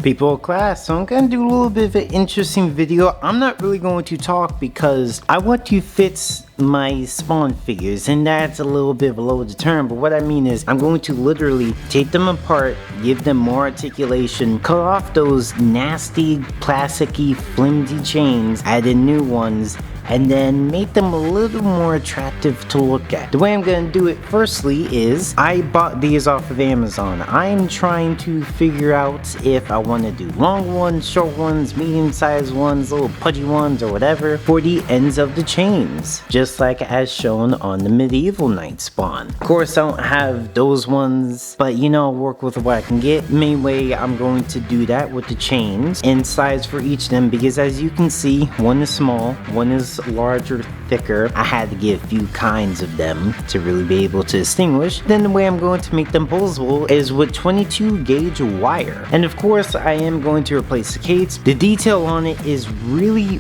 People of class, so I'm gonna do a little bit of an interesting video. I'm not really going to talk because I want to fit my Spawn figures, and that's a little bit of a loaded term, but what I mean is I'm going to literally take them apart, give them more articulation, cut off those nasty plasticky flimsy chains, add in new ones, and then make them a little more attractive to look at. The way I'm gonna do it firstly is I bought these off of Amazon. I'm trying to figure out if I want to do long ones, short ones, medium sized ones, little pudgy ones, or whatever for the ends of the chains, just like as shown on the Medieval Knight Spawn. Of course I don't have those ones, but you know, I'll work with what I can get. Main way I'm going to do that with the chains and size for each of them, because as you can see, one is small, one is larger, thicker. I had to get a few kinds of them to really be able to distinguish. Then the way I'm going to make them posable is with 22 gauge wire. And of course I am going to replace the cates. The detail on it is really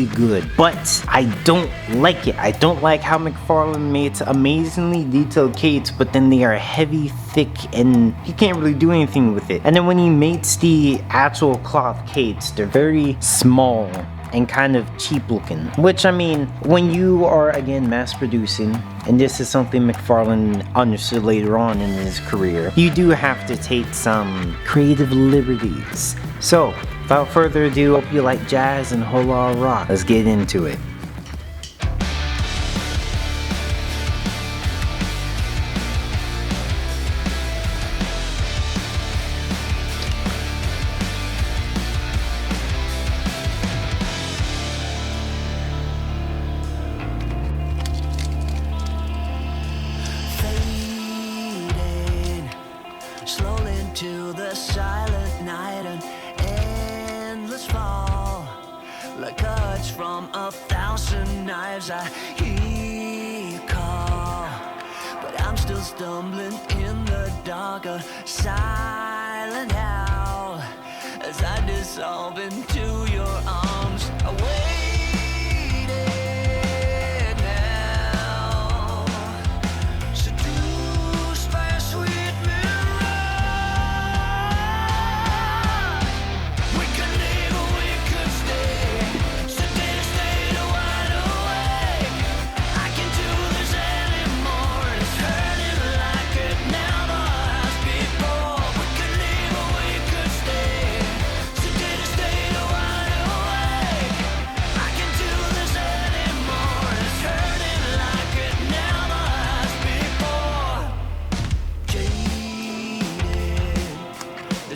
good, but I don't like it. I don't like how McFarlane made amazingly detailed cates, but then they are heavy, thick, and you can't really do anything with it. And then when he makes the actual cloth cates, they're very small and kind of cheap looking, which I mean, when you are again mass producing, and this is something McFarlane understood later on in his career, you do have to take some creative liberties. So without further ado, hope you like jazz and a whole lot of rock. Let's get into it. Slowly into the silent night, an endless fall, like cuts from 1,000 knives. I hear you call, but I'm still stumbling in the dark, a silent howl as I dissolve into your arms. I waited now, seduced by a sweet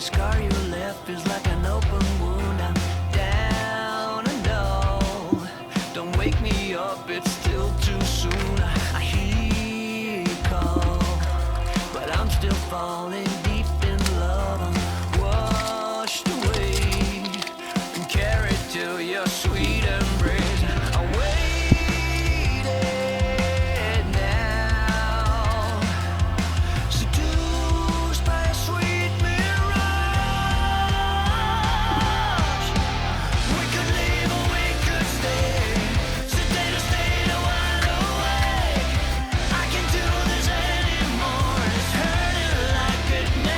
scar you left is like an open wound. I'm down and low. Don't wake me up, it's still too soon. I hear you call, but I'm still falling deep in love. I'm washed away and carried to your sweet embrace. I waited now, seduced by a sweet good